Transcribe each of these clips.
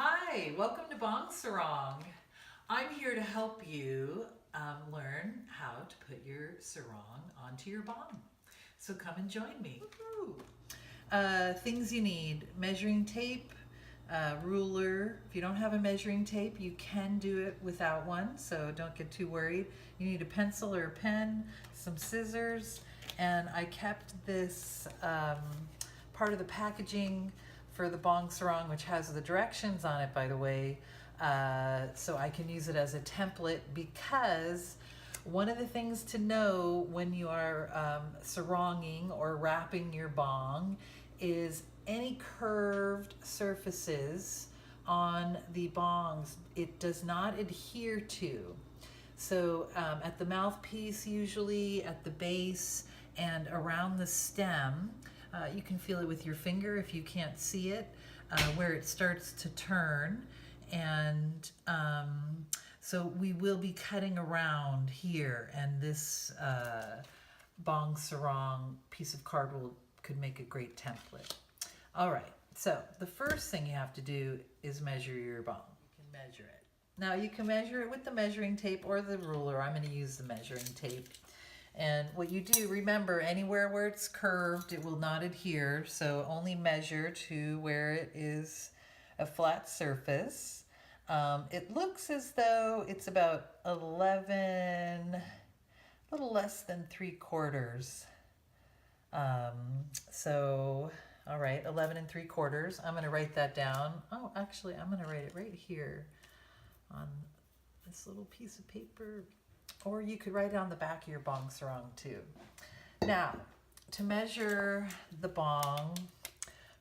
Hi, welcome to Bong Sarong. I'm here to help you learn how to put your sarong onto your bong. So come and join me. Things you need: measuring tape, ruler. If you don't have a measuring tape, you can do it without one, so don't get too worried. You need a pencil or a pen, some scissors, and I kept this part of the packaging for the Bong Sarong, which has the directions on it, by the way, so I can use it as a template, because one of the things to know when you are saronging or wrapping your bong is any curved surfaces on the bongs, it does not adhere to. So at the mouthpiece, usually at the base and around the stem, you can feel it with your finger if you can't see it, where it starts to turn. And so we will be cutting around here, and this Bong Sarong piece of cardboard could make a great template. All right, so the first thing you have to do is measure your bong. You can measure it. Now you can measure it with the measuring tape or the ruler. I'm going to use the measuring tape. And what you do, remember, anywhere where it's curved, it will not adhere. So only measure to where it is a flat surface. It looks as though it's about 11, a little less than 3/4. So, all right, 11 3/4. I'm going to write that down. Oh, actually, I'm going to write it right here on this little piece of paper. Or you could write it on the back of your Bong Sarong too. Now, to measure the bong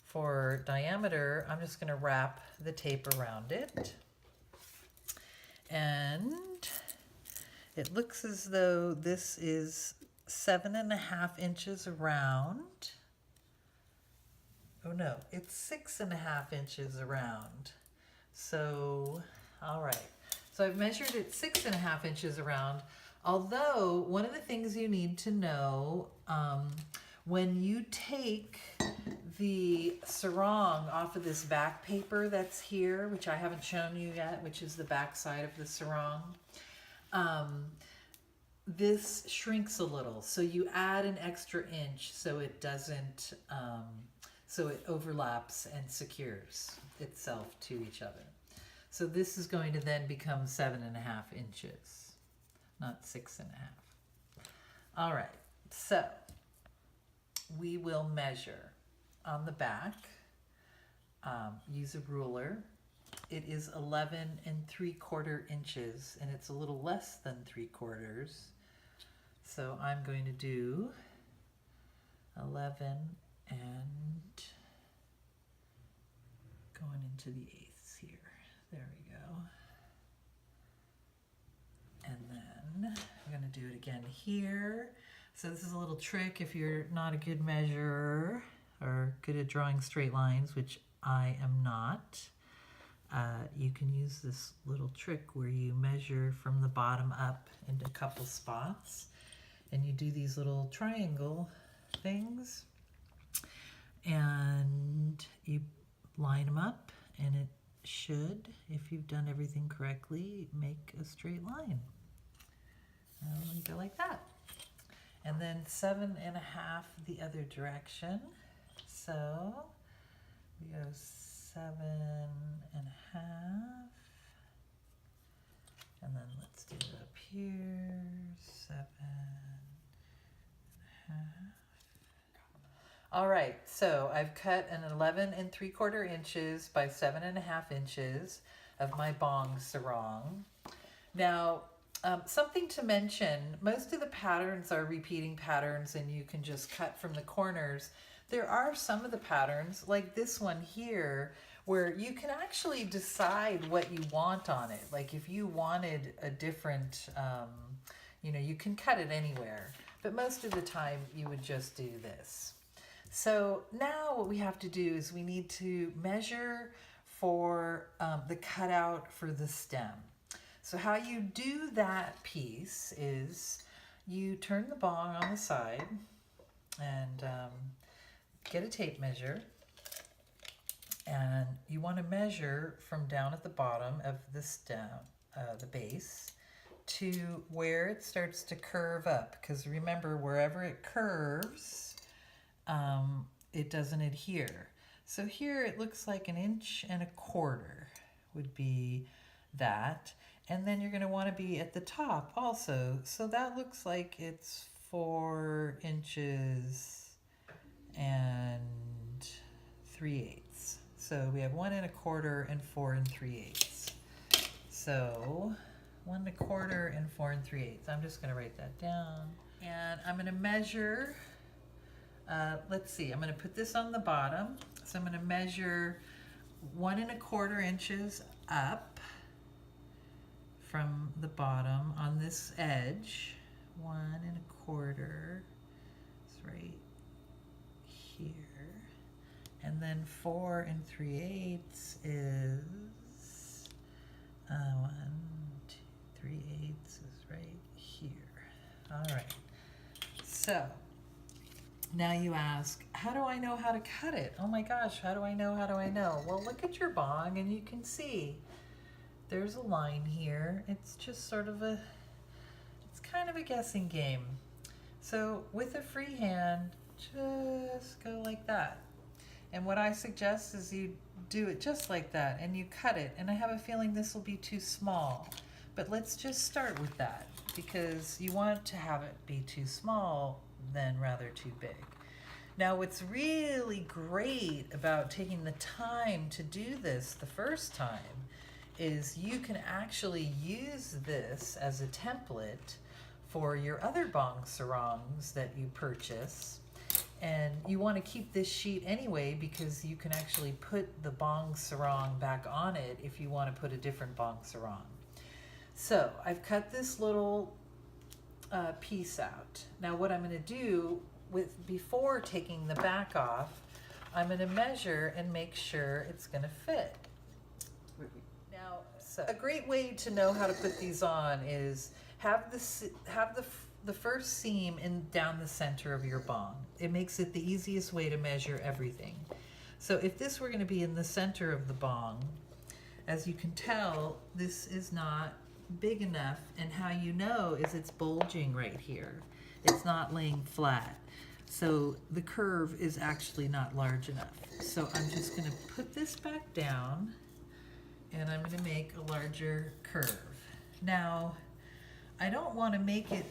for diameter, I'm just going to wrap the tape around it. And it looks as though this is 7.5 inches around. Oh no, it's 6.5 inches around. So, all right. So I've measured it 6.5 inches around, although one of the things you need to know, when you take the sarong off of this back paper that's here, which I haven't shown you yet, which is the back side of the sarong, this shrinks a little. So you add an extra inch so it doesn't, so it overlaps and secures itself to each other. So this is going to then become 7.5 inches, not 6.5. All right, so we will measure on the back, use a ruler. It is 11 3/4 inches, and it's a little less than 3/4. So I'm going to do 11 and going into the 1/8 here. There we go. And then I'm going to do it again here. So this is a little trick if you're not a good measurer or good at drawing straight lines, which I am not. You can use this little trick where you measure from the bottom up into a couple spots, and you do these little triangle things, and you line them up, and it should, if you've done everything correctly, make a straight line. And go like that. And then 7.5 the other direction. So we go 7.5. And then let's do it up here. 7.5. All right, so I've cut an 11 3/4 inches by 7.5 inches of my Bong Sarong. Now, something to mention, most of the patterns are repeating patterns, and you can just cut from the corners. There are some of the patterns, like this one here, where you can actually decide what you want on it. Like if you wanted a different, you can cut it anywhere, but most of the time you would just do this. So now what we have to do is we need to measure for the cutout for the stem. So how you do that piece is you turn the bong on the side and get a tape measure, And you want to measure from down at the bottom of the stem, the base, to where it starts to curve up. Because remember, wherever it curves, it doesn't adhere. So here it looks like 1.25 inches would be that. And then you're going to want to be at the top also. So that looks like it's 4 inches and 3/8. So we have 1.25 and 4 3/8. So 1.25 and 4 3/8. I'm just going to write that down. And I'm going to measure, let's see, I'm going to put this on the bottom. So I'm going to measure 1.25 inches up from the bottom on this edge. 1.25 is right here. And then 4 3/8 is 1, 2, 3/8 is right here. All right. So now you ask, how do I know how to cut it? Oh my gosh, how do I know? How do I know? Well, look at your bong and you can see there's a line here. It's just sort of it's kind of a guessing game. So with a free hand, just go like that. And what I suggest is you do it just like that and you cut it. And I have a feeling this will be too small. But let's just start with that because you want to have it be too small than rather too big. Now what's really great about taking the time to do this the first time is you can actually use this as a template for your other Bong Sarongs that you purchase. And you want to keep this sheet anyway because you can actually put the Bong Sarong back on it if you want to put a different Bong Sarong. So I've cut this little piece out. Now what I'm going to do before taking the back off, I'm going to measure and make sure it's going to fit. Now, so a great way to know how to put these on is have the first seam down the center of your bong. It makes it the easiest way to measure everything. So if this were going to be in the center of the bong, as you can tell, this is not big enough, and how you know is it's bulging right here. It's not laying flat. So the curve is actually not large enough. So I'm just going to put this back down and I'm going to make a larger curve. Now, I don't want to make it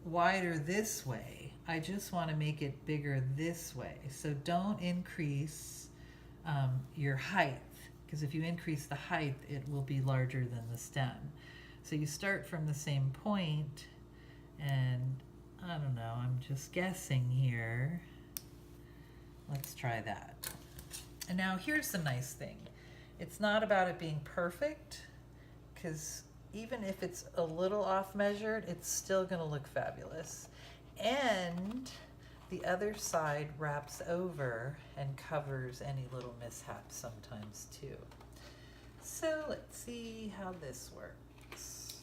wider this way. I just want to make it bigger this way. So don't increase your height, because if you increase the height, it will be larger than the stem. So you start from the same point, and I don't know, I'm just guessing here. Let's try that. And now here's the nice thing. It's not about it being perfect, because even if it's a little off measured, it's still going to look fabulous. And the other side wraps over and covers any little mishaps sometimes too. So let's see how this works.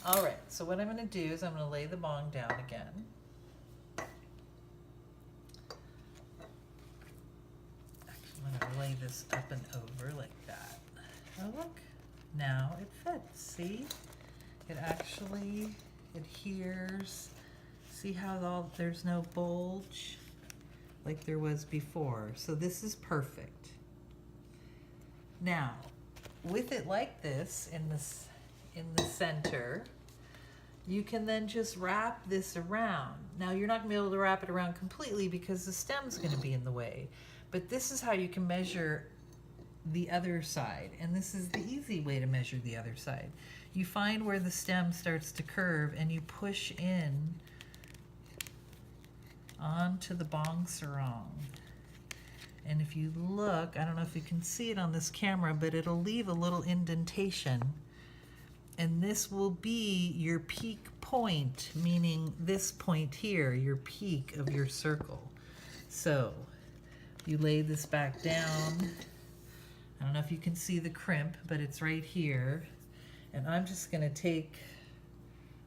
All right, so what I'm going to do is I'm going to lay the bong down again. Actually, I'm going to lay this up and over like that. Oh, look. Now it fits, see? It actually adheres. See how there's no bulge like there was before. So this is perfect. Now, with it like this in the center, you can then just wrap this around. Now you're not gonna be able to wrap it around completely because the stem's gonna be in the way. But this is how you can measure the other side, and this is the easy way to measure the other side. You find where the stem starts to curve and you push in onto the Bong Sarong. And if you look, I don't know if you can see it on this camera, but it'll leave a little indentation, and this will be your peak point, meaning this point here, your peak of your circle. So you lay this back down. I don't know if you can see the crimp, but it's right here. And I'm just going to take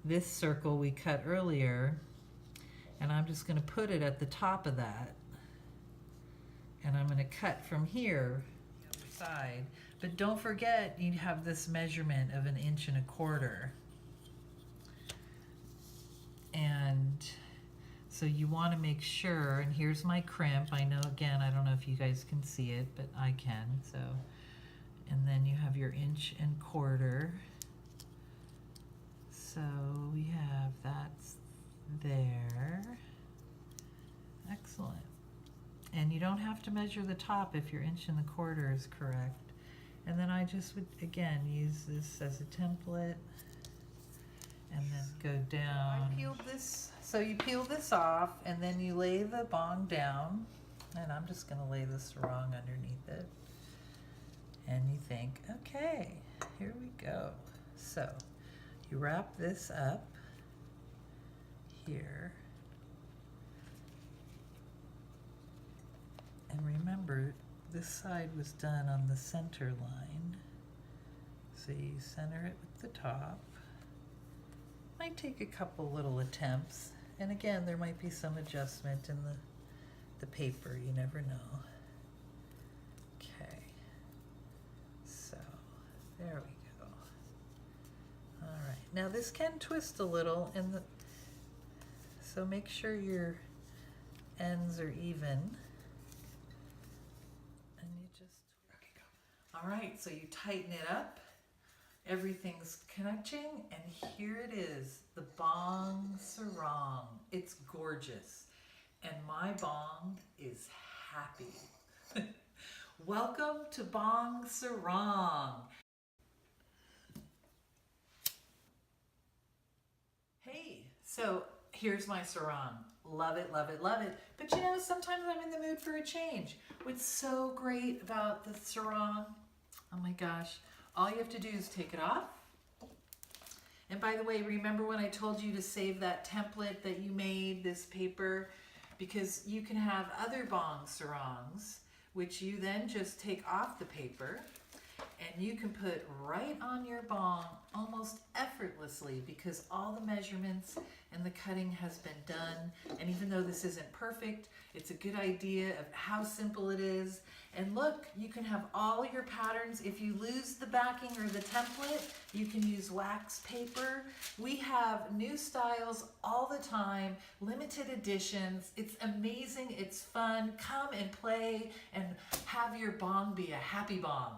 this circle we cut earlier, and I'm just going to put it at the top of that. And I'm going to cut from here, the other side. But don't forget, you have this measurement of 1.25 inches. And so you want to make sure, and here's my crimp. I know, again, I don't know if you guys can see it, but I can. So, and then you have your 1.25 inches. So we have that's there. Excellent. And you don't have to measure the top if your 1.25 inches is correct. And then I just would, again, use this as a template and then go down. I peeled this, so you peel this off and then you lay the bong down, and I'm just gonna lay the sarong underneath it. And you think, okay, here we go. So you wrap this up here. And remember, this side was done on the center line. So you center it with the top. Might take a couple little attempts. And again, there might be some adjustment in the paper, you never know. Okay, so there we go. All right, now this can twist a little, so make sure your ends are even. All right, so you tighten it up, everything's connecting, and here it is, the Bong Sarong. It's gorgeous, and my bong is happy. Welcome to Bong Sarong. Hey, so here's my sarong. Love it, love it, love it. But you know, sometimes I'm in the mood for a change. What's so great about the sarong, oh my gosh, all you have to do is take it off. And by the way, remember when I told you to save that template that you made, this paper, because you can have other bong sarongs, which you then just take off the paper and you can put right on your bong almost effortlessly, because all the measurements and the cutting has been done. And even though this isn't perfect, it's a good idea of how simple it is. And look, you can have all your patterns. If you lose the backing or the template, you can use wax paper. We have new styles all the time, limited editions. It's amazing, it's fun. Come and play and have your bong be a happy bong.